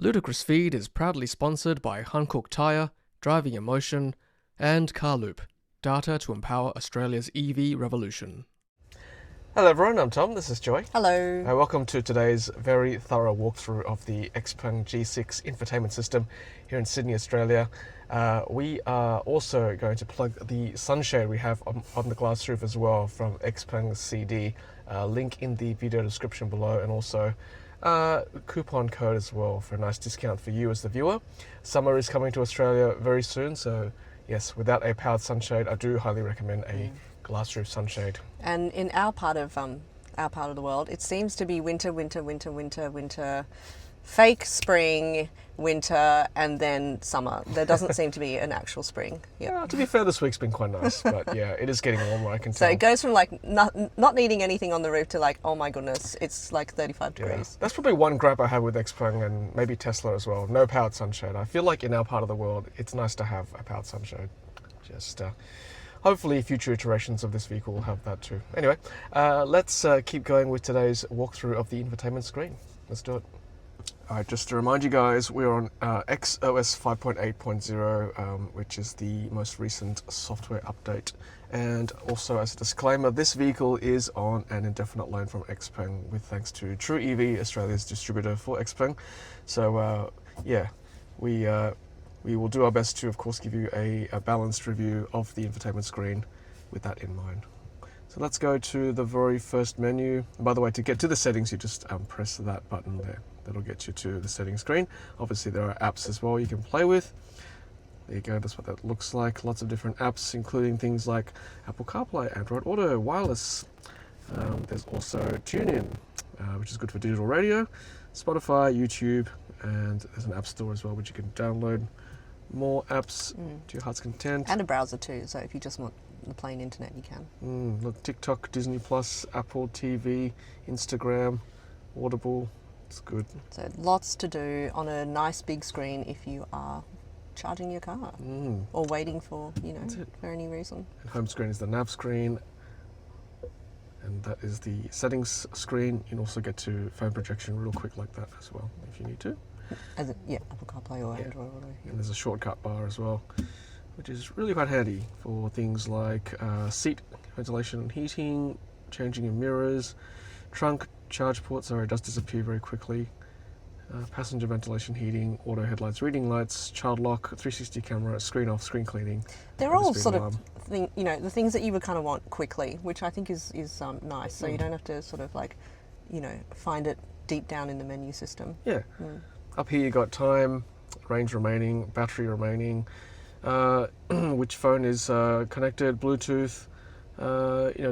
Ludicrous Feed is proudly sponsored by Hankook Tyre, Driving Emotion, and Carloop, data to empower Australia's EV revolution. Hello everyone, I'm Tom, this is Joy. Hello. Welcome to today's very thorough walkthrough of the Xpeng G6 infotainment system here in Sydney, Australia. We are also going to plug the sunshade we have on the glass roof as well from Xpeng CD. Link in the video description below, and also coupon code as well for a nice discount for you as the viewer. Summer is coming to Australia very soon, so yes, without a powered sunshade, I do highly recommend a glass roof sunshade. And in our part of the world, it seems to be winter, fake spring, winter, and then summer. There doesn't seem to be an actual spring. Yeah, to be fair, this week's been quite nice, but yeah, it is getting warmer, I can tell. So it goes from like not needing anything on the roof to like, oh my goodness, it's like 35 degrees. That's probably one gripe I have with Xpeng and maybe Tesla as well. No powered sunshade. I feel like in our part of the world, it's nice to have a powered sunshade. Just hopefully future iterations of this vehicle will have that too. Anyway, let's keep going with today's walkthrough of the infotainment screen. Let's do it. Alright, just to remind you guys, we're on XOS 5.8.0, which is the most recent software update. And also, as a disclaimer, this vehicle is on an indefinite loan from Xpeng, with thanks to True EV, Australia's distributor for Xpeng. So, yeah, we will do our best to, of course, give you a balanced review of the infotainment screen with that in mind. So let's go to the very first menu. By the way, to get to the settings, you just press that button there. That'll get you to the settings screen. Obviously, there are apps as well you can play with. There you go, that's what that looks like. Lots of different apps, including things like Apple CarPlay, Android Auto, wireless. There's also TuneIn, which is good for digital radio, Spotify, YouTube, and there's an app store as well, which you can download more apps to your heart's content. And a browser too, so if you just want the plain internet, you can. Look, TikTok, Disney Plus, Apple TV, Instagram, Audible. It's good. So lots to do on a nice big screen if you are charging your car or waiting for, for any reason. And home screen is the nav screen, and that is the settings screen. You can also get to phone projection real quick like that as well if you need to. Apple CarPlay or Android Auto. And there's a shortcut bar as well, which is really quite handy for things like seat ventilation and heating, changing your mirrors, trunk charge port, sorry, it does disappear very quickly, passenger ventilation, heating, auto headlights, reading lights, child lock, 360 camera, screen off, screen cleaning. They're all sort of the things that you would kind of want quickly, which I think is nice. So you don't have to sort of like, find it deep down in the menu system. Yeah. Up here you got time, range remaining, battery remaining, which phone is connected, Bluetooth,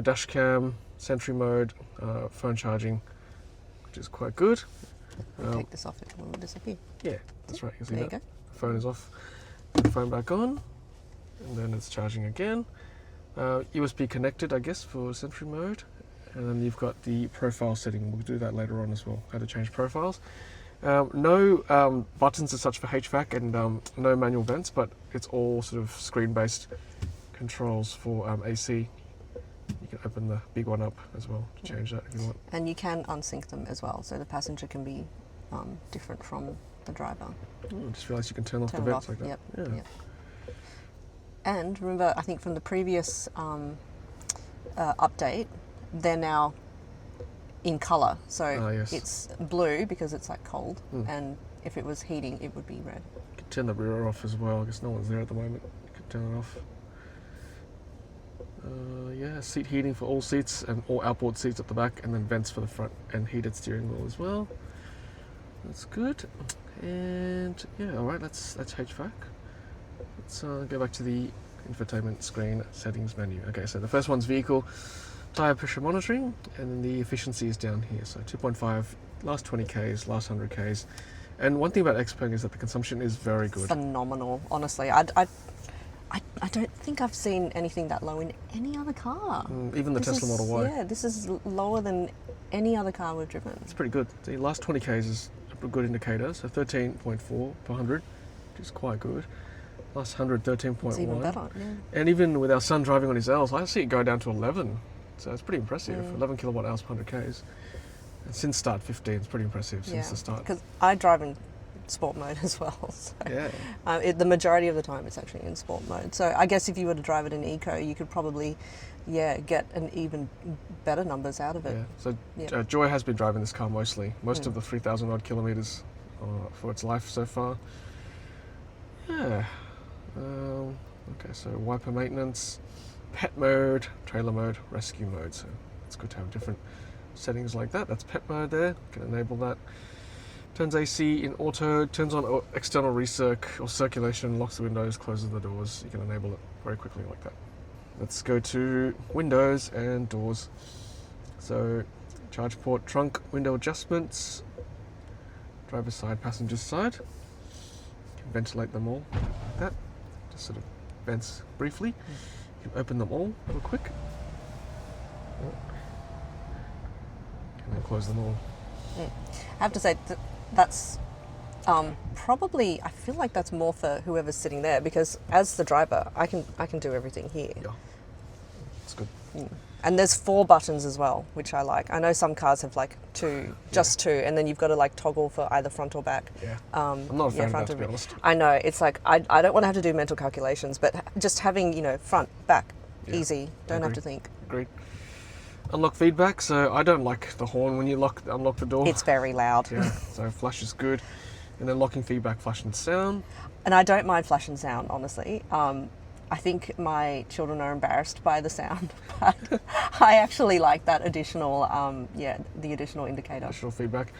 dash cam, Sentry mode, phone charging, which is quite good. We'll take this off, it will disappear. Yeah, that's right. You see there that? You go. The phone is off. Put the phone back on, and then it's charging again. USB connected, I guess, for Sentry mode. And then you've got the profile setting. We'll do that later on as well, how to change profiles. No buttons as such for HVAC, and no manual vents, but it's all sort of screen-based controls for AC. You can open the big one up as well to change that if you want. And you can unsync them as well, so the passenger can be different from the driver. I just realised you can turn off the vents like that. Yep. Yeah. Yep. And remember, I think from the previous update, they're now in colour. So yes. It's blue because it's like cold, and if it was heating, it would be red. You can turn the rear off as well. I guess no one's there at the moment. You can turn it off. Seat heating for all seats and all outboard seats at the back, and then vents for the front, and heated steering wheel as well. That's good. And yeah, all right, that's HVAC. Let's go back to the infotainment screen settings menu. Okay, so the first one's vehicle tire pressure monitoring, and then the efficiency is down here. So 2.5, last 20 Ks, last 100 Ks. And one thing about Xpeng is that the consumption is very good. Phenomenal, honestly. I don't think I've seen anything that low in any other car. Even the Tesla Model Y. Yeah, this is lower than any other car we've driven. It's pretty good. The last 20 Ks is a good indicator, so 13.4 per 100, which is quite good. Last 100, 13.1. It's even better, yeah. And even with our son driving on his L's, I see it go down to 11. So it's pretty impressive, 11 kilowatt hours per 100 Ks. And since start 15, it's pretty impressive since the start. Because I drive in sport mode as well. So, Yeah. the majority of the time it's actually in sport mode. So I guess if you were to drive it in eco, you could probably, get an even better numbers out of it. Yeah. So Joy has been driving this car most of the 3,000 odd kilometers for its life so far. Yeah. Okay, so wiper maintenance, pet mode, trailer mode, rescue mode. So it's good to have different settings like that. That's pet mode there. Can enable that. Turns AC in auto, turns on external recirc or circulation, locks the windows, closes the doors. You can enable it very quickly like that. Let's go to windows and doors. So charge port, trunk, window adjustments, driver's side, passenger's side. You can ventilate them all like that. Just sort of vents briefly. You can open them all real quick. And then close them all. I have to say that's probably, I feel like that's more for whoever's sitting there, because as the driver, I can do everything here. Yeah, it's good. And there's 4 buttons as well, which I like. I know some cars have like 2, just 2, and then you've got to like toggle for either front or back. Yeah, I'm not a fan of that, to be honest. I know, it's like, I don't want to have to do mental calculations, but just having, front, back, easy, don't have to think. Agreed. Unlock feedback, so I don't like the horn when you unlock the door. It's very loud. Yeah, so flash is good. And then locking feedback, flash and sound. And I don't mind flash and sound, honestly. I think my children are embarrassed by the sound, but I actually like that additional, the additional indicator. Additional feedback.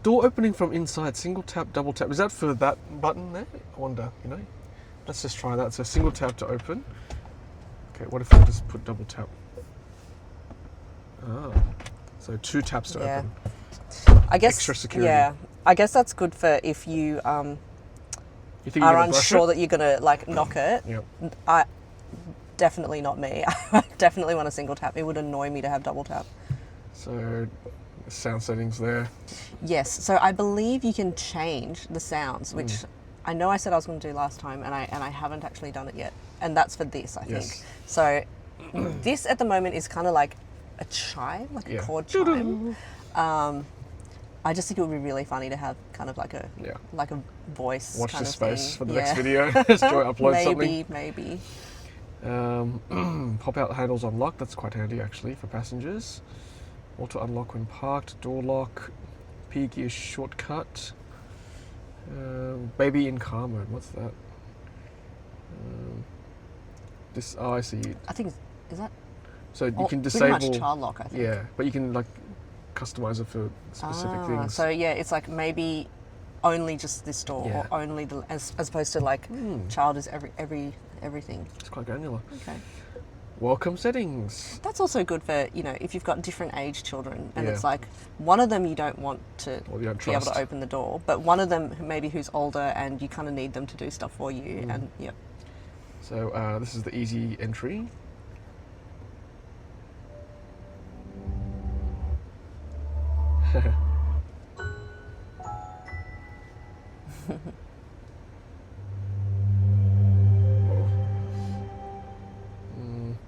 Door opening from inside, single tap, double tap. Is that for that button there? I wonder, Let's just try that. So single tap to open. Okay, what if I just put double tap? Oh, so 2 taps to open. I guess extra security. Yeah, I guess that's good for if you are unsure that you're gonna like knock it. Yep. Definitely not me. I definitely want a single tap. It would annoy me to have double tap. So sound settings there. Yes. So I believe you can change the sounds, which I know I said I was going to do last time, and I haven't actually done it yet. And that's for this, I think. So this at the moment is kind of like a chime, like a chord chime. I just think it would be really funny to have kind of like a voice. Watch kind this of space thing. for the next video. As Joy uploads something. Maybe. Pop-out handles unlocked. That's quite handy actually for passengers. Auto unlock when parked. Door lock. P gear shortcut. Baby in car mode. What's that? I see. I think is that. So you can disable. Pretty much child lock, I think. Yeah, but you can like customize it for specific things. So yeah, it's like maybe only just this door, or only the as opposed to like child is everything. It's quite granular. Okay. Welcome settings. That's also good for if you've got different age children, and it's like one of them you don't want to be able to open the door, but one of them maybe who's older and you kind of need them to do stuff for you, and So this is the easy entry.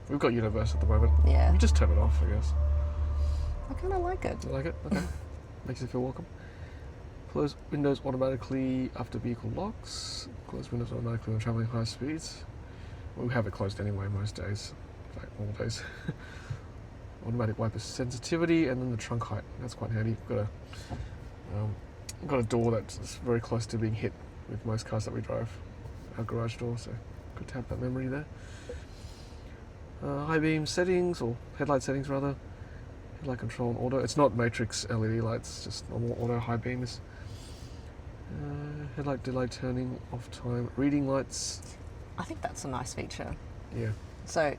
We've got Universe at the moment. Yeah. We just turn it off, I guess. I kind of like it. You like it? Okay. Makes you feel welcome. Close windows automatically after vehicle locks. Close windows automatically when traveling high speeds. Well, we have it closed anyway most days. Like all days. Automatic wiper sensitivity, and then the trunk height. That's quite handy. We've got a door that's very close to being hit with most cars that we drive. Our garage door, so good to have that memory there. High beam settings, or headlight settings rather. Headlight control and auto. It's not matrix LED lights, just normal auto high beams. Headlight delay turning off time. Reading lights. I think that's a nice feature. Yeah. So,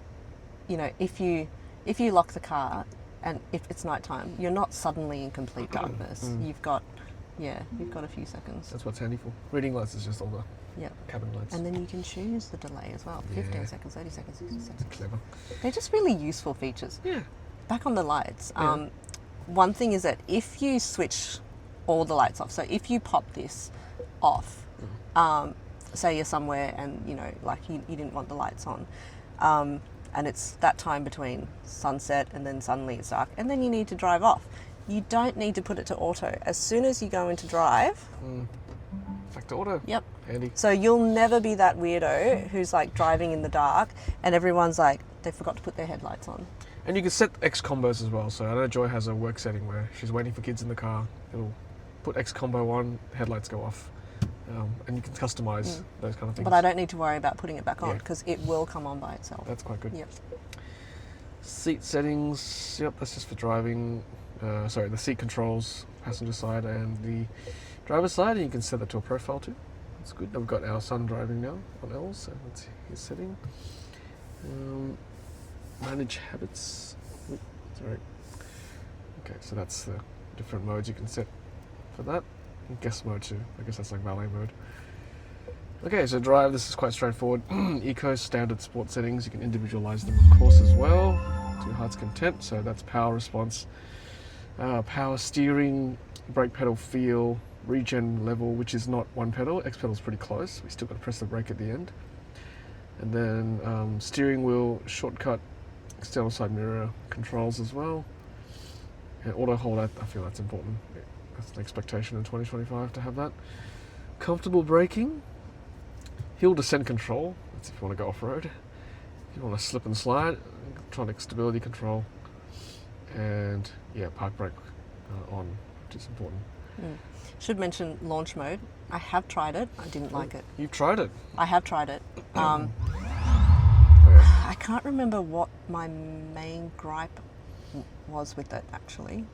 if you lock the car and if it's nighttime, you're not suddenly in complete darkness. You've got a few seconds. That's what's handy for. Reading lights is just all the cabin lights. And then you can choose the delay as well. 15 seconds, 30 seconds, 60 seconds. Clever. They're just really useful features. Yeah. Back on the lights. One thing is that if you switch all the lights off, so if you pop this off, say you're somewhere and you didn't want the lights on, and it's that time between sunset and then suddenly it's dark, and then you need to drive off. You don't need to put it to auto. As soon as you go into drive, to auto. Yep. Handy. So you'll never be that weirdo who's like driving in the dark and everyone's like, they forgot to put their headlights on. And you can set X combos as well. So I know Joy has a work setting where she's waiting for kids in the car. It'll put X combo on, headlights go off. And you can customize those kind of things. But I don't need to worry about putting it back on Yeah. because it will come on by itself. That's quite good. Yep. Seat settings, yep, that's just for driving. Sorry, the seat controls, passenger side and the driver's side, and you can set that to a profile too. That's good. We've got our son driving now on L, so that's his setting. Manage habits. Ooh, sorry. Okay, so that's the different modes you can set for that. And guest mode too. I guess that's like valet mode. Okay, so drive, this is quite straightforward. Eco, standard, sport settings, you can individualize them of course as well to your heart's content. So that's power response, power steering, brake pedal feel, regen level, which is not one pedal. X pedal's pretty close. We still got to press the brake at the end. And then steering wheel, shortcut, external side mirror controls as well. And auto hold, I feel that's important. That's an expectation in 2025 to have that. Comfortable braking. Hill descent control, that's if you want to go off-road. If you want to slip and slide, electronic stability control. And yeah, park brake on, which is important. Should mention launch mode. I have tried it. I didn't like it. You've tried it? I have tried it. Okay. I can't remember what my main gripe was with it actually.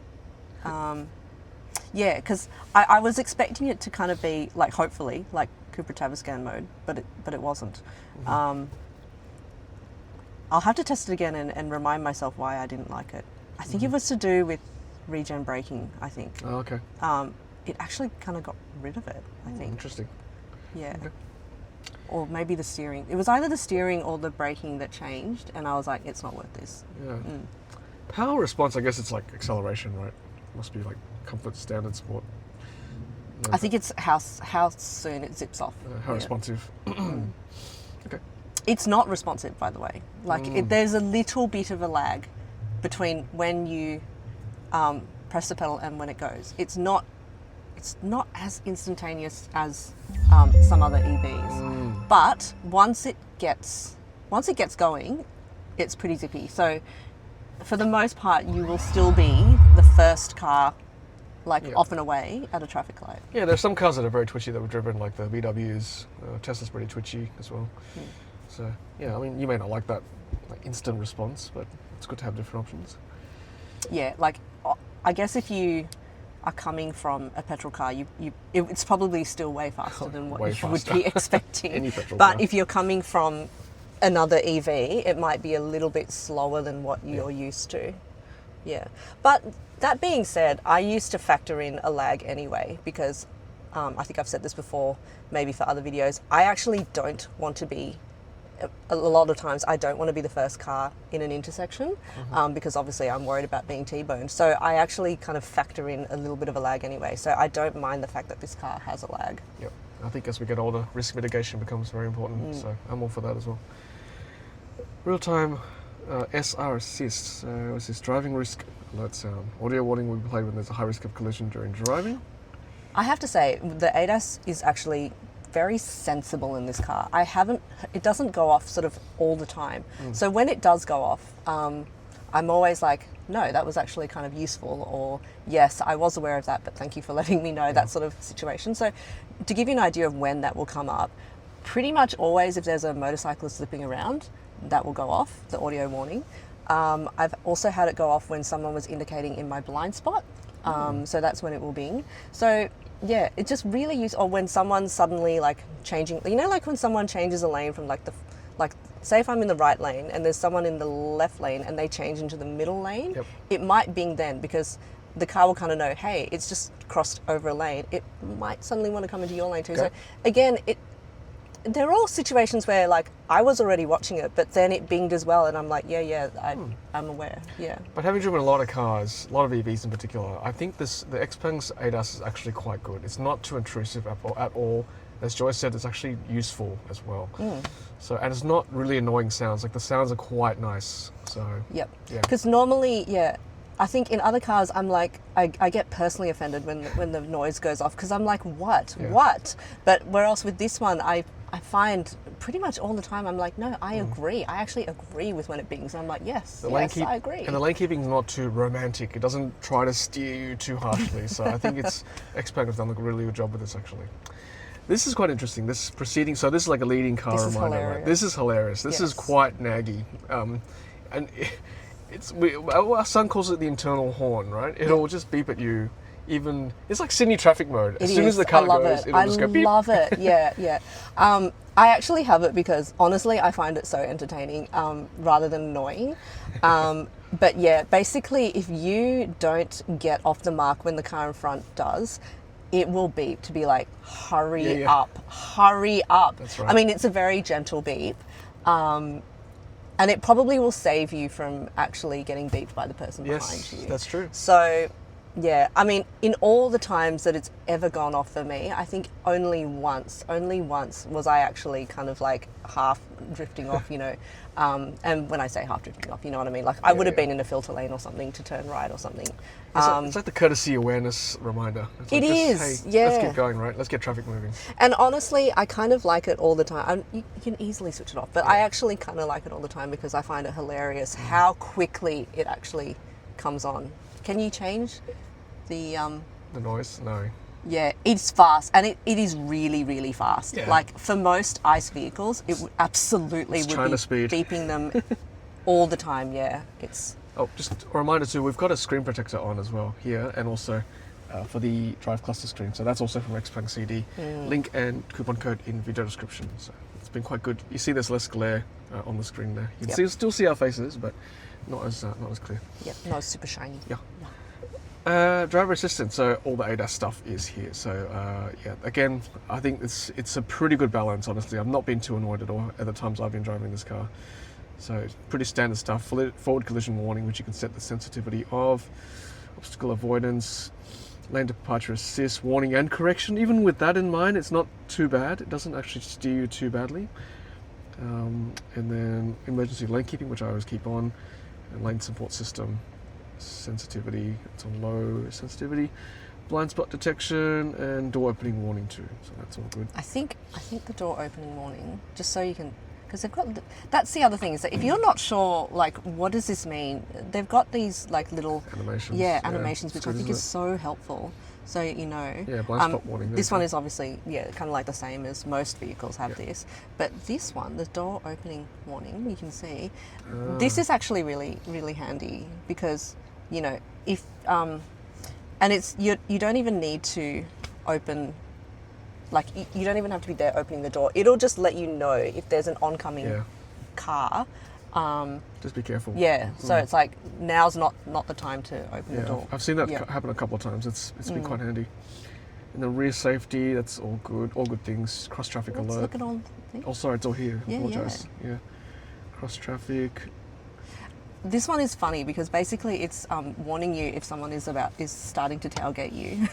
Yeah, because I was expecting it to kind of be like, hopefully, like Cooper Tavascan mode, but it wasn't. I'll have to test it again and remind myself why I didn't like it. I think it was to do with regen braking, I think. Oh, okay. It actually kind of got rid of it, I think. Interesting. Yeah. Okay. Or maybe the steering. It was either the steering or the braking that changed, and I was like, it's not worth this. Yeah. Power response, I guess it's like acceleration, right? Must be like comfort, standard, sport. No, I think it's how soon it zips off. how responsive. Okay. It's not responsive, by the way. Like there's a little bit of a lag between when you press the pedal and when it goes. It's not as instantaneous as some other EVs, but once it gets going, it's pretty zippy. So for the most part, you will still be the first car, off and away at a traffic light. Yeah, there's some cars that are very twitchy that were driven, like the VWs. Tesla's pretty twitchy as well. So yeah, I mean, you may not like that instant response, but it's good to have different options. Yeah, I guess if you are coming from a petrol car, it's probably still way faster than what you would be expecting. Any petrol but car. if you're coming from another EV, it might be a little bit slower than what you're used to. Yeah. But that being said, I used to factor in a lag anyway because I think I've said this before, maybe for other videos, I actually don't want to be, a lot of times I don't want to be the first car in an intersection because obviously I'm worried about being T-boned. So I actually kind of factor in a little bit of a lag anyway. So I don't mind the fact that this car has a lag. Yep. I think as we get older, risk mitigation becomes very important. So I'm all for that as well. Real-time SR assist. So it's this driving risk alert sound. Audio warning will be played when there's a high risk of collision during driving. I have to say, the ADAS is actually very sensible in this car. It doesn't go off sort of all the time. So when it does go off, I'm always like, no, that was actually kind of useful, or yes, I was aware of that, but thank you for letting me know, that sort of situation. So to give you an idea of when that will come up, pretty much always if there's a motorcyclist zipping around, that will go off, the audio warning. I've also had it go off when someone was indicating in my blind spot. So that's when it will bing. So yeah, it just really or when someone's suddenly changing, when someone changes a lane from say if I'm in the right lane and there's someone in the left lane and they change into the middle lane, it might bing then because the car will kind of know, hey, it's just crossed over a lane. It might suddenly want to come into your lane too. Okay. So again, there are all situations where I was already watching it, but then it binged as well, and I'm like, I'm aware. Yeah. But having driven a lot of cars, a lot of EVs in particular, I think the Xpeng's ADAS is actually quite good. It's not too intrusive at all. As Joy said, it's actually useful as well. So, and it's not really annoying sounds. The sounds are quite nice. So. Yep. Yeah. Because normally, I think in other cars, I'm like, I get personally offended when the noise goes off because I'm like, what? Yeah. What? But whereas with this one, I find pretty much all the time, I'm like, no, I agree. I actually agree with when it bings. I'm like, yes, I agree. And the lane keeping is not too romantic. It doesn't try to steer you too harshly. So I think Xpeng have done a really good job with this, actually. This is quite interesting. This proceeding, so this is like a leading car This is reminder, right? hilarious. This is hilarious. This is Yes. quite naggy. And our son calls it the internal horn, right? It'll just beep at you. Even it's like Sydney traffic mode. As soon as the car goes, it'll just go beep. I love it. Yeah. I actually have it because honestly, I find it so entertaining rather than annoying. But yeah, basically, if you don't get off the mark when the car in front does, it will beep to be like, hurry up, hurry up. That's right. I mean, it's a very gentle beep. And it probably will save you from actually getting beeped by the person behind you. Yes, that's true. So, yeah, I mean, in all the times that it's ever gone off for me, I think only once was I actually kind of like half drifting off, you know. And when I say half drifting off, you know what I mean? Like I would have been in a filter lane or something to turn right or something. It's like the courtesy awareness reminder. It's like It is, hey, yeah. Let's get going, right? Let's get traffic moving. And honestly, I kind of like it all the time. You can easily switch it off, but I actually kind of like it all the time because I find it hilarious how quickly it actually comes on. Can you change the noise? No. Yeah, it's fast, and it is really, really fast. Yeah. Like for most ICE vehicles, it absolutely would China be speed. beeping them all the time. Yeah, it's Oh, just a reminder too, we've got a screen protector on as well here, and also for the drive cluster screen. So that's also from Xpeng CD. Link and coupon code in video description. So it's been quite good. You see there's less glare on the screen there. You can still see our faces, but not as clear. yeah, no, it's super shiny. Yeah. Driver assistance, so all the ADAS stuff is here. So yeah, again, I think it's a pretty good balance. Honestly, I've not been too annoyed at all at the times I've been driving this car. So it's pretty standard stuff. Forward collision warning, which you can set the sensitivity of, obstacle avoidance, lane departure assist, warning and correction. Even with that in mind, it's not too bad. It doesn't actually steer you too badly. And then emergency lane keeping, which I always keep on, and lane support system. Sensitivity, it's on low sensitivity, blind spot detection, and door opening warning too. So that's all good. I think the door opening warning, just so you can, because they've got. That's the other thing is that if you're not sure, like, what does this mean? They've got these like little Animations. animations, which I think is so helpful. So you know. Yeah, blind spot warning. This one is obviously kind of like the same as most vehicles have this, but this one, the door opening warning, you can see, this is actually really, really handy because you know if and it's you don't even need to open. Like, you don't even have to be there opening the door. It'll just let you know if there's an oncoming car. Just be careful. Yeah, so it's like, now's not the time to open the door. I've seen that happen a couple of times. It's been quite handy. And the rear safety, that's all good. All good things. Cross traffic Let's alert. look at all things. Oh, sorry, it's all here. Yeah, Apologise. Yeah. Cross traffic. This one is funny because basically it's warning you if someone is starting to tailgate you.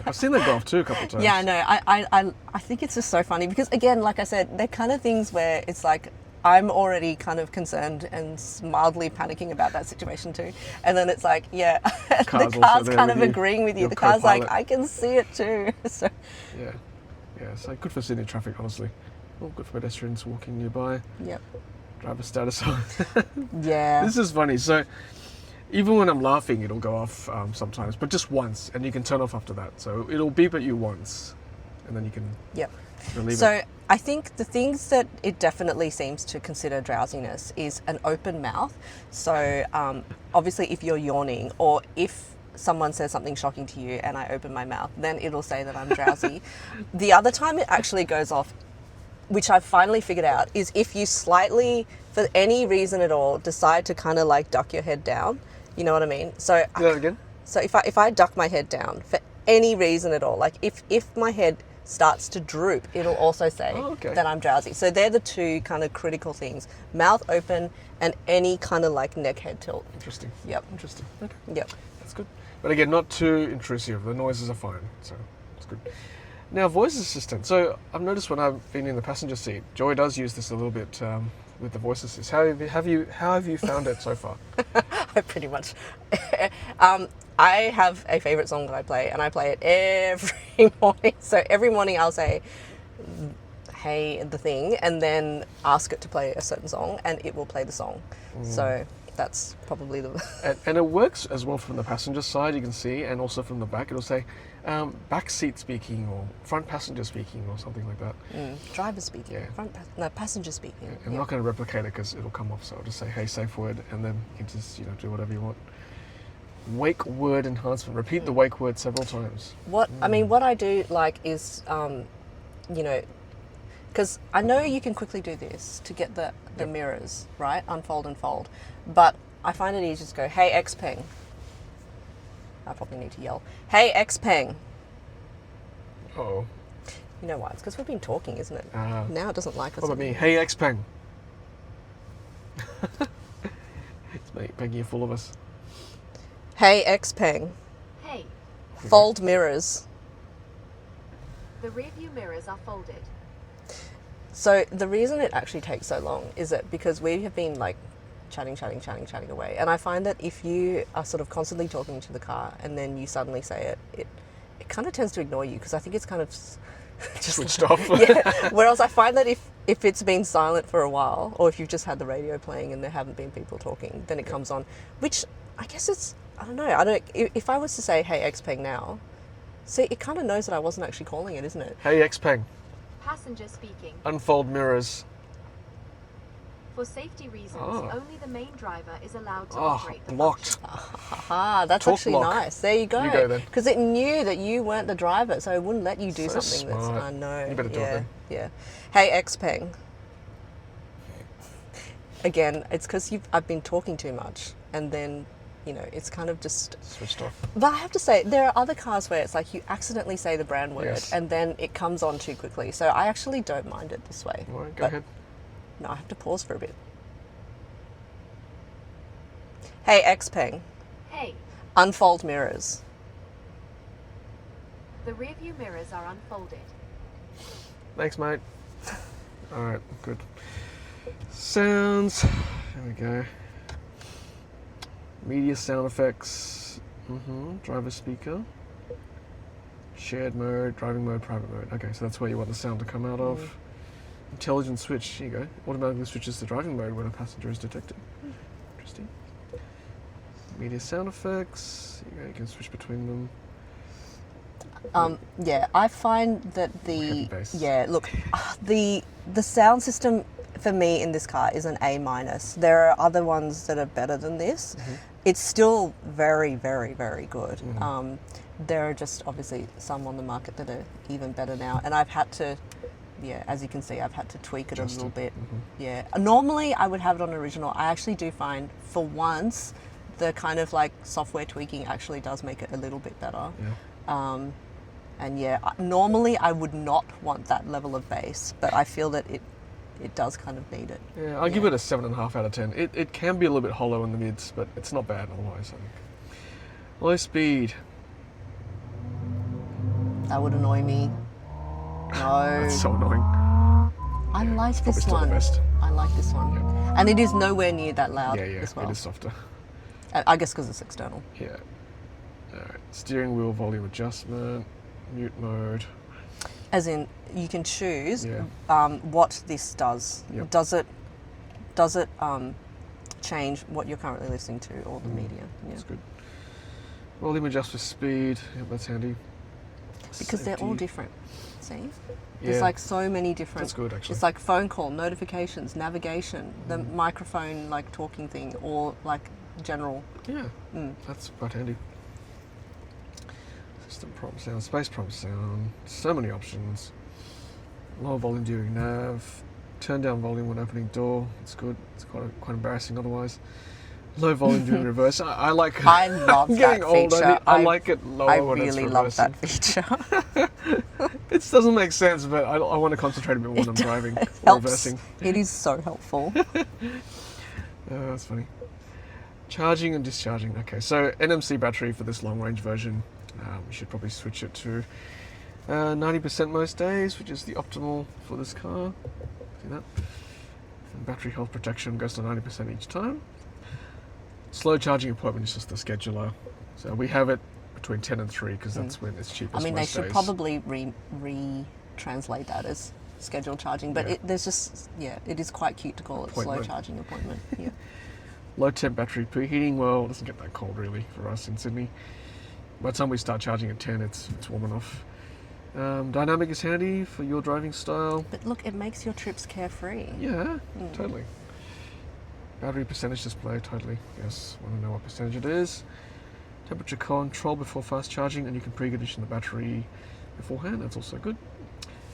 I've seen that go off too a couple of times. Yeah, I know. I think it's just so funny because, again, like I said, they're kind of things where it's like I'm already kind of concerned and mildly panicking about that situation too. And then it's like, the car's kind of agreeing with you. The car's like, I can see it too. So yeah, so good for Sydney traffic, honestly. All good for pedestrians walking nearby. Yep. Driver status. Yeah. This is funny. So even when I'm laughing, it'll go off sometimes, but just once, and you can turn off after that. So it'll beep at you once, and then you can relieve it. So I think the things that it definitely seems to consider drowsiness is an open mouth. So obviously if you're yawning or if someone says something shocking to you and I open my mouth, then it'll say that I'm drowsy. The other time it actually goes off, which I've finally figured out, is if you slightly, for any reason at all, decide to kind of like duck your head down. You know what I mean? So do that again. So if I duck my head down for any reason at all, like if my head starts to droop, it'll also say that I'm drowsy. So they're the two kind of critical things: mouth open and any kind of like neck head tilt. Interesting. Yep. Interesting. Okay. Yep. That's good. But again, not too intrusive. The noises are fine, so it's good. Now, voice assistant. So I've noticed when I've been in the passenger seat, Joy does use this a little bit with the voice assist. How have you found it so far? I pretty much. I have a favorite song that I play, and I play it every morning. So every morning I'll say, "Hey, the thing," and then ask it to play a certain song, and it will play the song. So that's probably the. And it works as well from the passenger side, you can see, and also from the back. It'll say back seat speaking or front passenger speaking or something like that. Driver speaking. Yeah. Passenger speaking. Yeah. I'm not going to replicate it because it'll come off. So I'll just say, "Hey, safe word," and then you can just do whatever you want. Wake word enhancement. Repeat the wake word several times. What I do like is, because I know you can quickly do this to get the mirrors, right? Unfold and fold. But I find it easy to go, "Hey, Xpeng." I probably need to yell, "Hey, Xpeng." Oh. You know why? It's because we've been talking, isn't it? Now it doesn't like us. What about me? anymore. "Hey, Xpeng." It's making a fool of us. "Hey, Xpeng." Hey, Fold mirrors. the rear view mirrors are folded. So the reason it actually takes so long is that because we have been like chatting away, and I find that if you are sort of constantly talking to the car and then you suddenly say it kind of tends to ignore you, because I think it's kind of just Switched off. Yeah. Whereas I find that if it's been silent for a while, or if you've just had the radio playing and there haven't been people talking, then it comes on, which I guess it's, I don't know. If I was to say, "Hey, Xpeng" now, see, it kind of knows that I wasn't actually calling it, isn't it? "Hey, Xpeng, Passenger speaking. unfold mirrors." For safety reasons, Oh. only the main driver is allowed to Oh, operate the blocked. Aha, that's Talk actually block. nice. There you go. You go then. Because it knew that you weren't the driver, so it wouldn't let you do So something that's. smart. I know. You better do it yeah, then. yeah. "Hey, Xpeng." Again, it's because I've been talking too much, and then it's kind of just. Switched off. But I have to say, there are other cars where it's like you accidentally say the brand word, Yes. and then it comes on too quickly. So I actually don't mind it this way. All right, go But ahead. No, I have to pause for a bit. "Hey, Xpeng, Hey, unfold mirrors." the rear view mirrors are unfolded. Thanks, mate. All right, good. Sounds. There we go. Media sound effects. Driver speaker. Shared mode, driving mode, private mode. Okay, so that's where you want the sound to come out of. Intelligent switch. Here you go. Automatically switches to driving mode when a passenger is detected. Interesting. Media sound effects. Here you go. You can switch between them. Yeah, I find that Heavy bass. the sound system for me in this car is an A-. There are other ones that are better than this. It's still very, very, very good. There are just obviously some on the market that are even better now, and I've had to, as you can see, I've had to tweak it a little bit. Yeah, normally I would have it on original. I actually do find for once the kind of like software tweaking actually does make it a little bit better. Yeah. And normally I would not want that level of bass, but I feel that it does kind of need it. Yeah, I'll give it a 7.5 out of 10. It can be a little bit hollow in the mids, but it's not bad otherwise, I think. Low speed. That would annoy me. No. That's so annoying. I like Probably this still one. the best. I like this one. Yeah. And it is nowhere near that loud Yeah, as well. it is softer. I guess because it's external. Yeah. Alright, steering wheel volume adjustment, mute mode. As in, you can choose Yeah. what this does. Yep. Does it change what you're currently listening to or the media? Yeah. That's good. Volume adjust for speed. Yep, that's handy. Because they're all Safety. different. See? Yeah. There's like so many different. That's good, actually. It's like phone call, notifications, navigation, the microphone like talking thing, or like general. Yeah, that's quite handy. System prompt sound, space prompt sound, so many options. Lower volume during nav, turn down volume when opening door. It's good. It's quite embarrassing otherwise. Low volume during reverse. I like. I love I'm that getting old. feature. I like it lower I when it's really love reversing. that feature. It doesn't make sense, but I want to concentrate a bit when I'm driving It or helps. reversing. It is so helpful. That's funny. Charging and discharging. Okay, so NMC battery for this long range version. We should probably switch it to 90% most days, which is the optimal for this car. See that? And battery health protection goes to 90% each time. Slow charging appointment is just the scheduler. So we have it between 10 and 3 because that's when it's cheapest. I mean, they most should days. probably re-translate that as scheduled charging, but Yeah. there's just, it is quite cute to call it slow Appointment. charging appointment. Yeah. Low temp battery preheating. Well, it doesn't get that cold really for us in Sydney. By the time we start charging at 10, it's warm enough. Dynamic is handy for your driving style. But look, it makes your trips carefree. Yeah, totally. Battery percentage display, totally. Yes, want to know what percentage it is. Temperature control before fast charging, and you can precondition the battery beforehand. That's also good.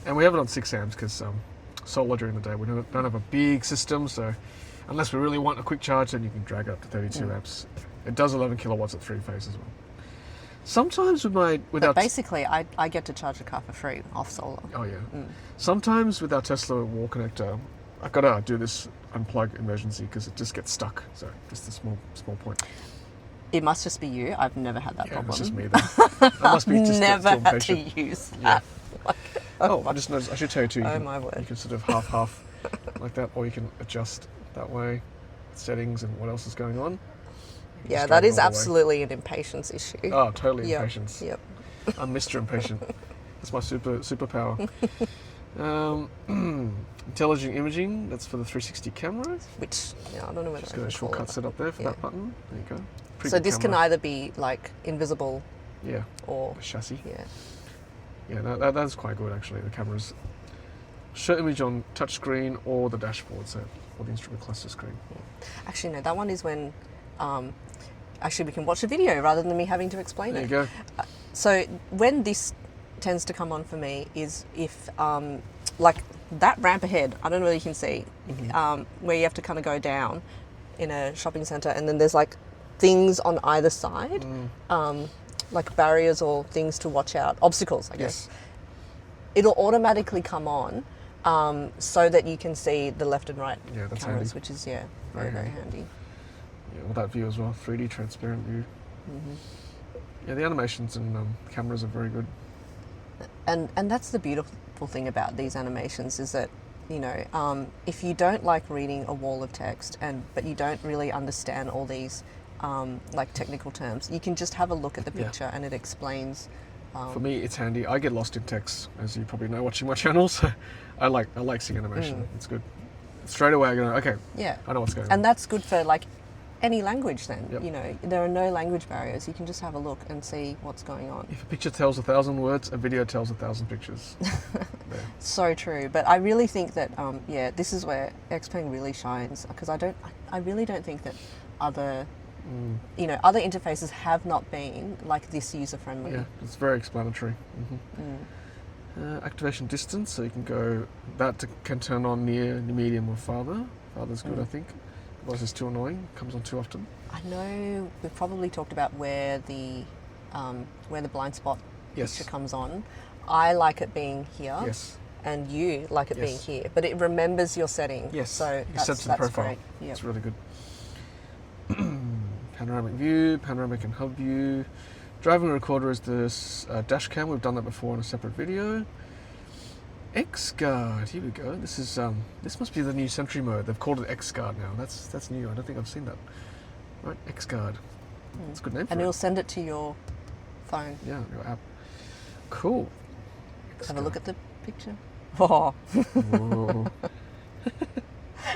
And we have it on 6 amps because solar during the day. We don't have a big system, so unless we really want a quick charge, then you can drag it up to 32 amps. It does 11 kilowatts at 3 phase as well. Sometimes But basically, I get to charge a car for free off solar. Oh yeah. Sometimes with our Tesla wall connector, I've got to do this unplug emergency because it just gets stuck. So just a small point. It must just be you. I've never had that Yeah, problem. it's just me then. I must be just Never still had to impatient. use Yeah. that. Oh, I just noticed. I should tell you too. Oh, my word. You can sort of half like that, or you can adjust that way, settings and what else is going on. You can Yeah, just that drag it is all the way. absolutely an impatience issue. Oh, totally Yep, impatience. Yep. I'm Mr. Impatient. That's my superpower. Intelligent imaging. That's for the 360 camera. Which, I don't know whether Just I got a can call shortcut it. set up there for Yeah. that button. There you go. Pretty So good this can camera. either be like invisible Yeah, or the chassis. yeah. Yeah, that's quite good actually. The cameras show image on touchscreen or the dashboard, so or the instrument cluster screen. Actually, no, that one is when. Actually, we can watch a video rather than me having to explain There it. you go. So when this tends to come on for me is if like that ramp ahead, I don't know whether you can see, where you have to kind of go down in a shopping centre, and then there's like things on either side, like barriers or things to watch out, obstacles, I guess. Yes. It'll automatically come on so that you can see the left and right Yeah, that's cameras, handy. which is very handy. Yeah, well, that view as well, 3D transparent view. Yeah, the animations and cameras are very good. And that's the beautiful thing about these animations is that, if you don't like reading a wall of text but you don't really understand all these like technical terms, you can just have a look at the Yeah. picture and it explains. For me, it's handy. I get lost in text, as you probably know, watching my channel. So I like seeing animation. It's good. Straight away, I go, okay, Yeah. I know what's going on. And that's good for like any language then. Yep. There are no language barriers. You can just have a look and see what's going on. If a picture tells 1,000 words, a video tells 1,000 pictures. There. So true. But I really think that, this is where Xpeng really shines, because I really don't think that other other interfaces have not been like this user friendly. Yeah, it's very explanatory. Activation distance, so you can go, can turn on near, medium or farther. Farther's good, I think. Otherwise it's too annoying, comes on too often. I know we've probably talked about where the blind spot Yes. picture comes on. I like it being here. Yes. And you like it being Yes. here, but it remembers your setting. Yes, So you that's, set to the that's profile. great. Yep. It's really good. Panoramic view, panoramic and hub view. Driving recorder is this dash cam. We've done that before in a separate video. X-Guard, here we go. This is this must be the new Sentry mode. They've called it X-Guard now. That's new. I don't think I've seen that. Right, X-Guard. That's a good name for And it. it'll send it to your phone. Yeah, your app. Cool. Have a look at the picture. Oh. Whoa.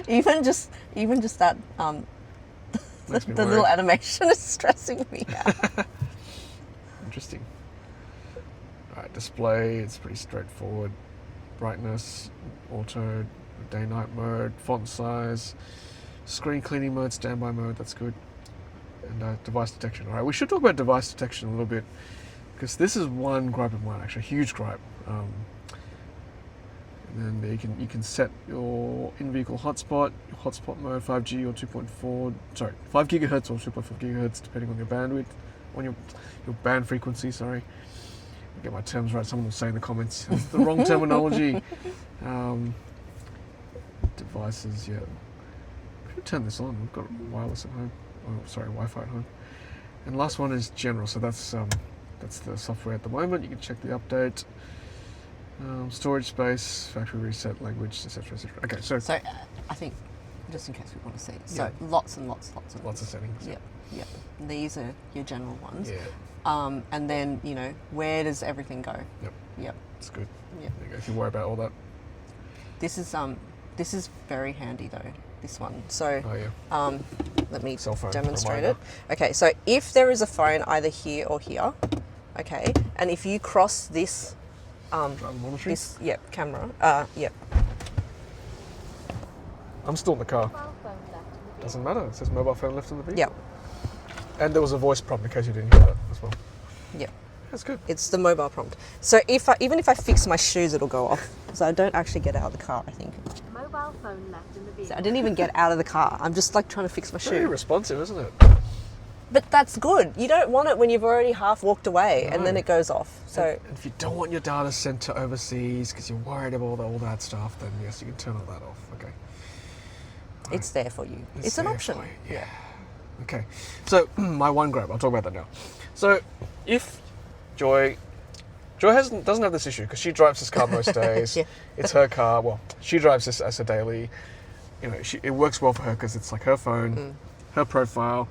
even just that Makes me the worried. little animation is stressing me out. Interesting. Alright, display, it's pretty straightforward. Brightness, auto, day-night mode, font size, screen cleaning mode, standby mode, that's good. And device detection. Alright, we should talk about device detection a little bit, because this is one gripe of mine, actually, a huge gripe. And then you can set your in-vehicle hotspot mode, 5G or 2.4, sorry, 5 gigahertz or 2.5 gigahertz, depending on your bandwidth, on your band frequency, sorry. I'll get my terms right, someone will say in the comments, it's the wrong terminology. Devices, yeah. We should turn this on, we've got wireless at home, Wi-Fi at home. And last one is general, so that's the software at the moment, you can check the update. Storage space, factory reset, language, etc., etc. Okay, so So I think just in case we want to see. So Yeah. lots of settings. Yep, yep. These are your general ones. Yeah. And then, you know, where does everything go? Yep. Yep. It's good. Yep. There you go, if you worry about all that. This is very handy though, this one. So Oh yeah. let me Cell phone demonstrate reminder. it. Okay, so if there is a phone either here or here, okay, and if you cross this Driver monitoring. this camera, yep. I'm still in the car. Mobile phone left in the vehicle. Doesn't matter. It says mobile phone left in the vehicle. Yep. And there was a voice prompt in case you didn't hear that as well. Yep. That's good. It's the mobile prompt. So even if I fix my shoes, it'll go off. So I don't actually get out of the car, I think. Mobile phone left in the So vehicle. I didn't even get out of the car. I'm just like trying to fix my Very shoe. responsive, isn't it? But that's good. You don't want it when you've already half walked away and then No. it goes off. So And if you don't want your data sent to overseas because you're worried about all that stuff, then yes, you can turn all that off. Okay. it's there for you. It's an there option. for you, yeah. Okay. So my one grab, I'll talk about that now. So if Joy doesn't have this issue because she drives this car most days. Yeah. It's her car. Well, she drives this as a daily. You know, it works well for her because it's like her phone, her profile.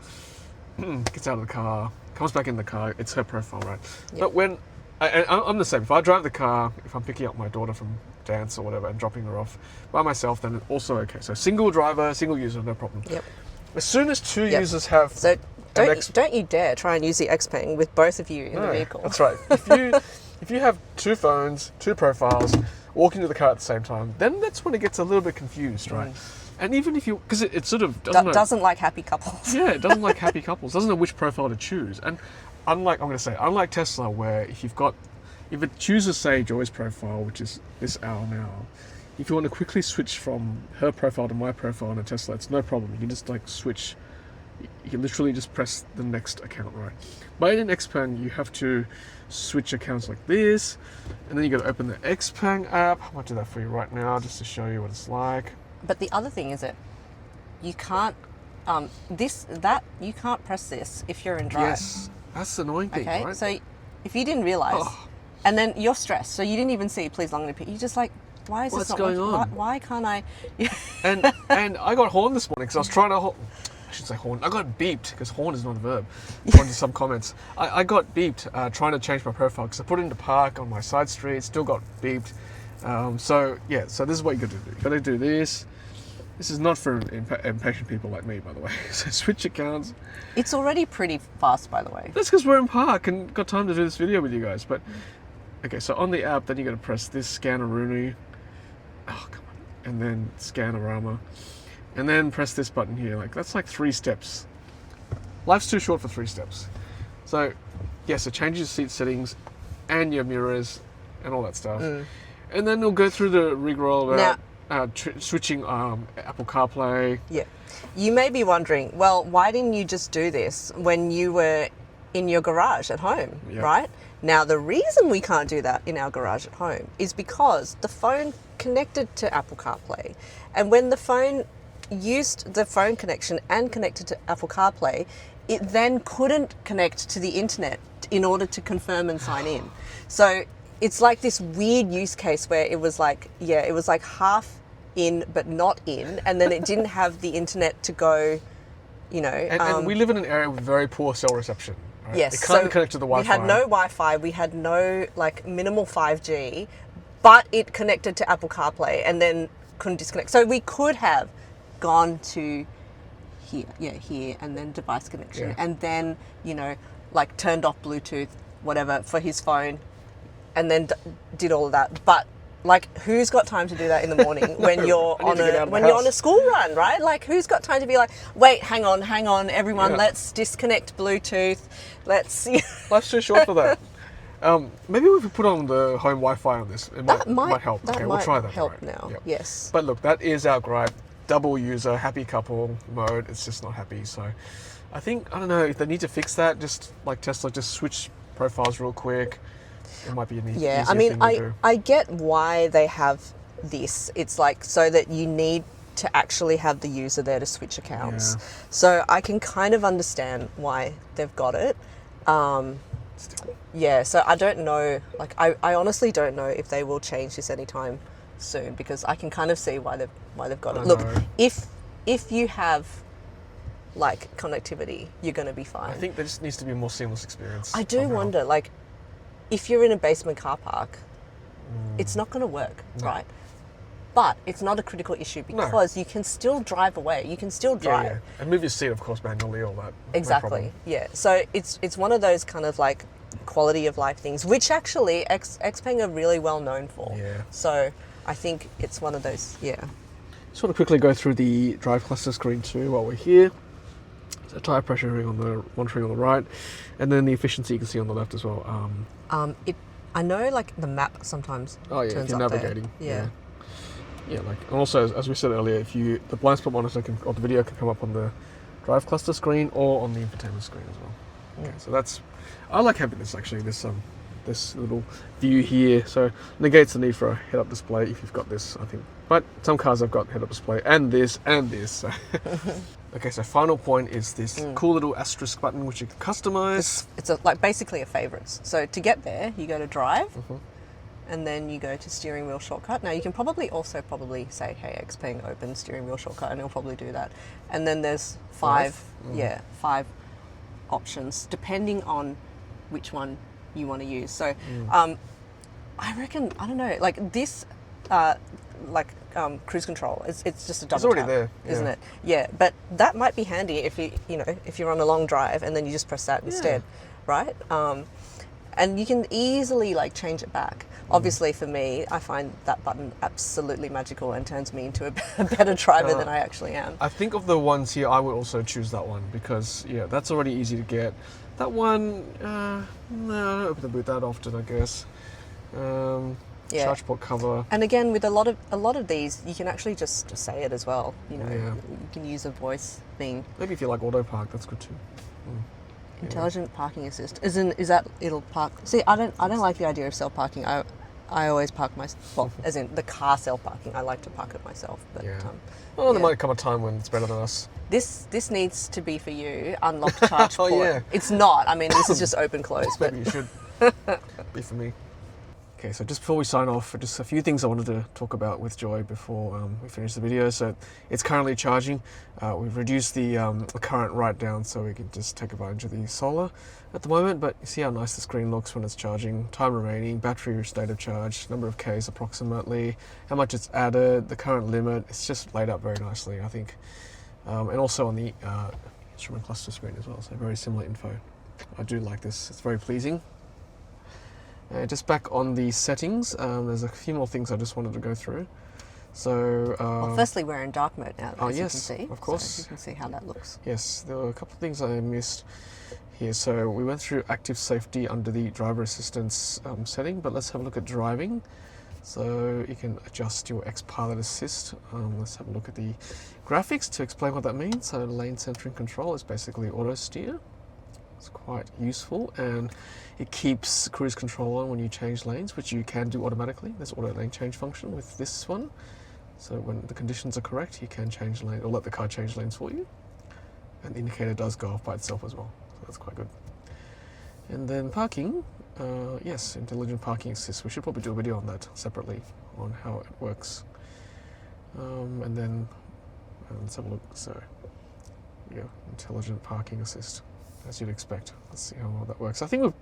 Gets out of the car, comes back in the car. It's her profile, right? Yep. But when I'm the same. If I drive the car, if I'm picking up my daughter from dance or whatever and dropping her off by myself, then it's also okay. So single driver, single user, no problem. Yep. As soon as two Yep. users have So an don't you dare try and use the Xpeng with both of you in the vehicle. That's right. If you have two phones, two profiles, walking to the car at the same time, then that's when it gets a little bit confused, right? And even if you, because it sort of Doesn't like happy couples. yeah, it doesn't like happy couples. Doesn't know which profile to choose. And unlike Tesla, where if it chooses, say, Joy's profile, which is this hour now, if you want to quickly switch from her profile to my profile on a Tesla, it's no problem. You can just like switch. You can literally just press the next account, right? But in Xpeng, you have to switch accounts like this, and then you got to open the Xpeng app. I might do that for you right now, just to show you what it's like. But the other thing is that you can't you can't press this if you're in drive. Yes, that's the annoying thing, Okay, right? so if you didn't realise, Oh. and then you're stressed, so you didn't even see please long repeat. You're just like, why is What's this not going working? on? Why can't I? And I got horned this morning because I was trying to. I should say horn. I got beeped because horn is not a verb. According to some comments, I got beeped trying to change my profile because I put it into park on my side street. Still got beeped. So this is what you got to do. You got to do this. This is not for impatient people like me, by the way. So switch accounts. It's already pretty fast, by the way. That's because we're in park and got time to do this video with you guys. But okay, so on the app, then you got to press this scan Arunu. Oh come on, and then scan Arama, and then press this button here. Like that's like 3 steps. Life's too short for 3 steps. So yes, it changes your seat settings and your mirrors and all that stuff. And then we'll go through the rigmarole about switching Apple CarPlay. Yeah. You may be wondering, well, why didn't you just do this when you were in your garage at home, Yep. right? Now, the reason we can't do that in our garage at home is because the phone connected to Apple CarPlay. And when the phone used the phone connection and connected to Apple CarPlay, it then couldn't connect to the internet in order to confirm and sign in. So it's like this weird use case where it was like half in but not in, and then it didn't have the internet to go, And we live in an area with very poor cell reception. Right? yes, It can't so connect to the Wi-Fi. We had no Wi-Fi, we had no minimal 5G, but it connected to Apple CarPlay and then couldn't disconnect. So we could have gone to here, and then device connection, Yeah. and then turned off Bluetooth, whatever, for his phone, and then did all of that. But who's got time to do that in the morning when you're I need to get out of the you're on a house. school run, right? Like, who's got time to be like, wait, hang on, everyone, Yeah. let's disconnect Bluetooth. Let's. Life's too short for that. Maybe we could put on the home Wi-Fi on this. It might help. That Okay, might we'll try that. help right? now. Yep. Yes. But look, that is our gripe. Double user, happy couple mode. It's just not happy. So I don't know if they need to fix that. Just like Tesla, just switch profiles real quick. It might be an easier Yeah, I mean, thing to do. I get why they have this. It's like so that you need to actually have the user there to switch accounts. Yeah. So I can kind of understand why they've got it. Still. Yeah, so I don't know. I honestly don't know if they will change this anytime soon because I can kind of see why they've got it. I Look, know. if if you have like connectivity, you're going to be fine. I think there just needs to be a more seamless experience. I do somehow. wonder, like, if you're in a basement car park, it's not going to work, right? But it's not a critical issue because you can still drive away. You can still drive. Yeah. And move your seat, of course, manually, all that. Exactly. No problem. Yeah. So it's one of those kind of like quality of life things, which actually Xpeng are really well known for. Yeah. So I think it's one of those. Yeah. Just want to quickly go through the drive cluster screen too while we're here. So tire pressure monitoring on the right, and then the efficiency you can see on the left as well. I know like the map sometimes. Oh yeah, if turns you're up navigating. there. Yeah, like, and also as we said earlier, the blind spot monitor or the video can come up on the drive cluster screen or on the infotainment screen as well. Okay, so I like having this actually. This little view here, so negates the need for a head-up display if you've got this, I think. But some cars have got head-up display and this and this. So. Okay, so final point is this cool little asterisk button which you can customize. It's like basically a favorites. So to get there, you go to drive, and then you go to steering wheel shortcut. Now you can probably say, "Hey, Xpeng, open steering wheel shortcut," and it'll probably do that. And then there's five options depending on which one you want to use. So I reckon, I don't know, like this, cruise control. It's just a double. It's already tap, there, isn't it? Yeah, but that might be handy if you're on a long drive and then you just press that instead, right? And you can easily like change it back. Obviously, for me, I find that button absolutely magical and turns me into a better driver than I actually am. I think of the ones here, I would also choose that one because that's already easy to get. That one, no, I don't open the boot that often, I guess. Charge port cover. And again, with a lot of these, you can actually just say it as well. You can use a voice thing. Maybe if you like auto park, that's good too. Intelligent parking assist. Is that it'll park? See, I don't like the idea of self parking. I always park as in the car self parking. I like to park it myself. But there might come a time when it's better than us. This needs to be for you. Unlocked charge port. Yeah. It's not. I mean, this is just open close. But Maybe you should be for me. Okay, so just before we sign off, just a few things I wanted to talk about with Joy before we finish the video. So it's currently charging. We've reduced the current right down so we can just take advantage of the solar at the moment. But you see how nice the screen looks when it's charging. Time remaining, battery state of charge, number of Ks approximately, how much it's added, the current limit. It's just laid out very nicely, I think. And also on the instrument cluster screen as well. So very similar info. I do like this. It's very pleasing. Just back on the settings, there's a few more things I just wanted to go through. So, well, firstly, we're in dark mode now, as you can yes, see. of course. So you can see how that looks. Yes, there were a couple of things I missed here. So we went through active safety under the driver assistance setting, but let's have a look at driving. So you can adjust your XPILOT assist. Let's have a look at the graphics to explain what that means. So lane centering control is basically auto steer. It's quite useful, and it keeps cruise control on when you change lanes, which you can do automatically. There's auto lane change function with this one. So when the conditions are correct, you can change lane or let the car change lanes for you. And the indicator does go off by itself as well. So that's quite good. And then parking, yes, intelligent parking assist. We should probably do a video on that separately on how it works. And then let's have a look. So yeah, intelligent parking assist, as you'd expect. Let's see how well that works. I think we've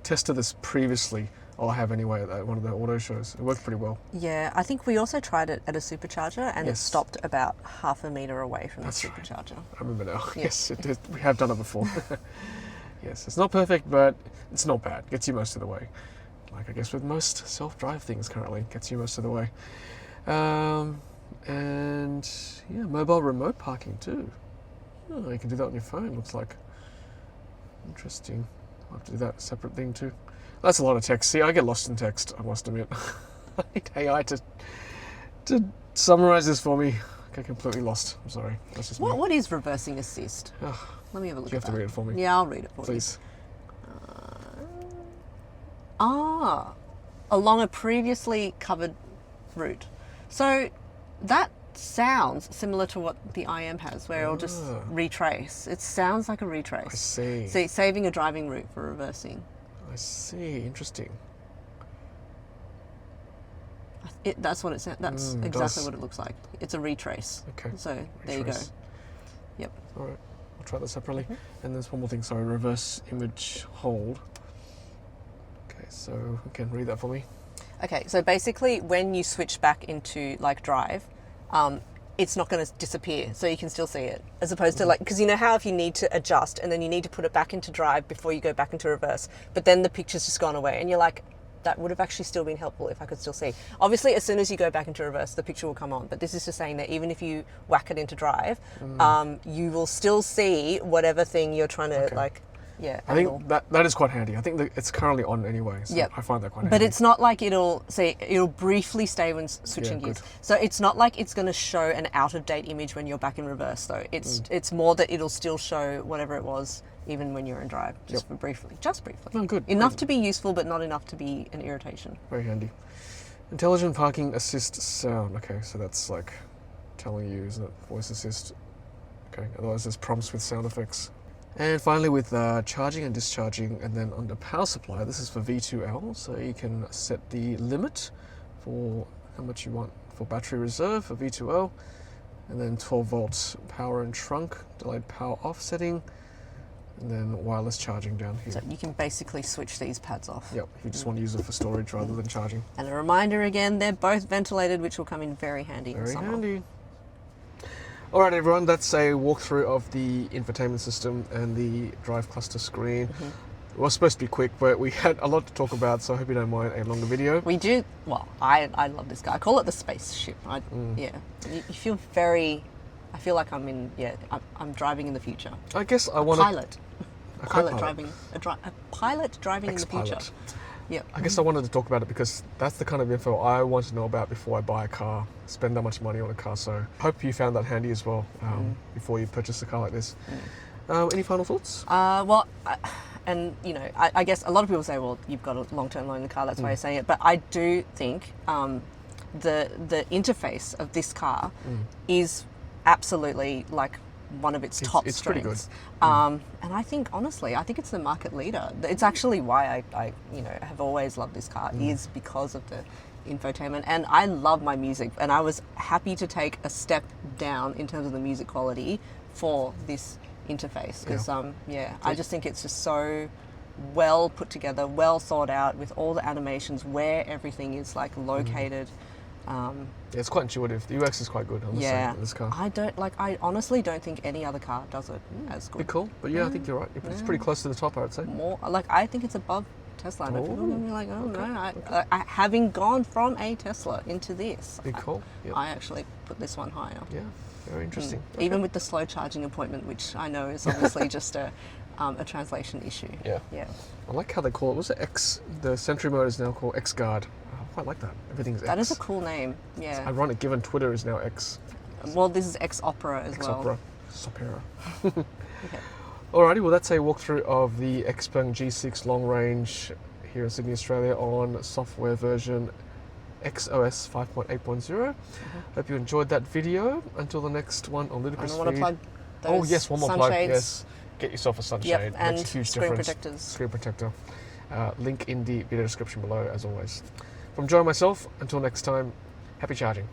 tested this previously, or I have anyway, at one of the auto shows. It worked pretty well. Yeah, I think we also tried it at a supercharger, and Yes. it stopped about half a metre away from That's the right. supercharger. I remember now. Yeah. Yes, it did. We have done it before. Yes, it's not perfect, but it's not bad. Gets you most of the way. Like I guess with most self-drive things currently, gets you most of the way. And yeah, mobile remote parking too. Oh, you can do that on your phone, looks like. Interesting. I'll have to do that separate thing too. That's a lot of text. See, I get lost in text, I must admit. I need AI to summarize this for me. I get completely lost. I'm sorry. That's just me. What is reversing assist? Ugh, Let me have a look you at have to that. read it for me. Yeah, I'll read it for Please. you. Along a previously covered route. So that sounds similar to what the IM has, where it'll just retrace. It sounds like a retrace. I see. See, saving a driving route for reversing. I see. Interesting. That's what it said. That's it exactly does. what it looks like. It's a retrace. Okay. So there you go. Retrace. Yep. All right, I'll try that separately. Mm-hmm. And there's one more thing, sorry, reverse image hold. Okay, so again, read that for me. Okay, so basically when you switch back into like drive, it's not going to disappear, so you can still see it. As opposed to like, because you know how if you need to adjust and then you need to put it back into drive before you go back into reverse, but then the picture's just gone away and you're like, that would have actually still been helpful if I could still see. Obviously, as soon as you go back into reverse, the picture will come on, but this is just saying that even if you whack it into drive, you will still see whatever thing you're trying to Okay. I angle. think that is quite handy. I think that it's currently on anyway, so Yep. I find that quite handy. But it's not like it'll briefly stay when switching Yeah, gears. good. So it's not like it's going to show an out of date image when you're back in reverse though. It's more that it'll still show whatever it was even when you're in drive, just for briefly. Just briefly. Oh, good. Enough to be useful but not enough to be an irritation. Very handy. Intelligent parking assist sound. Okay, so that's like telling you, isn't it? Voice assist. Okay, otherwise there's prompts with sound effects. And finally with charging and discharging, and then under power supply, this is for V2L, so you can set the limit for how much you want for battery reserve for V2L, and then 12 volts power and trunk, delayed power off setting, and then wireless charging down here. So you can basically switch these pads off. Yep, if you just want to use it for storage rather than charging. And a reminder again, they're both ventilated, which will come in very handy in Very summer. handy. All right, everyone, that's a walkthrough of the infotainment system and the drive cluster screen. It was supposed to be quick, but we had a lot to talk about, so I hope you don't mind a longer video. We do, well, I love this car. I call it the spaceship. Yeah. You feel very, I feel like I'm driving in the future. I guess I want to... Pilot. A Pilot co-pilot. driving, a pilot driving in the future. Xpilot. Yep. I guess I wanted to talk about it because that's the kind of info I want to know about before I buy a car, spend that much money on a car. So hope you found that handy as well before you purchase a car like this. Any final thoughts? And you know, I guess a lot of people say, well, you've got a long-term loan in the car, that's why you're saying it. But I do think the interface of this car is absolutely like one of its top it's pretty strengths. good. And I think, honestly, I think it's the market leader. It's actually why I have always loved this car, is because of the infotainment. And I love my music, and I was happy to take a step down in terms of the music quality for this interface because I just think it's just so well put together, well thought out, with all the animations, where everything is like located. Yeah, it's quite intuitive. The UX is quite good, I must say, in this car. I honestly don't think any other car does it as good. Bit cool, but yeah, I think you're right. It's pretty close to the top, I would say. More like, I think it's above Tesla. And people are gonna be like, oh okay, no, I having gone from a Tesla into this, Big cool. Yep. I actually put this one higher. Yeah, very interesting. Even with the slow charging appointment, which I know is obviously just a translation issue. Yeah. Yeah. I like how they call it. What's it? The Sentry mode is now called X Guard. I quite like that. Everything's X. That is a cool name. It's Yeah. ironic given Twitter is now X. Well, this is X Opera as well. Opera. Sopera. Okay. Alrighty, well that's a walkthrough of the Xpeng G6 long range here in Sydney, Australia on software version XOS 5.8.0. Hope you enjoyed that video. Until the next one on Ludicrous I want to Feed. plug those Oh yes, one more plug. sunshades. Yes, get yourself a sunshade. Yep, and Makes a huge screen difference. protectors. Screen protector. Link in the video description below, as always. From Joe and myself, until next time, happy charging.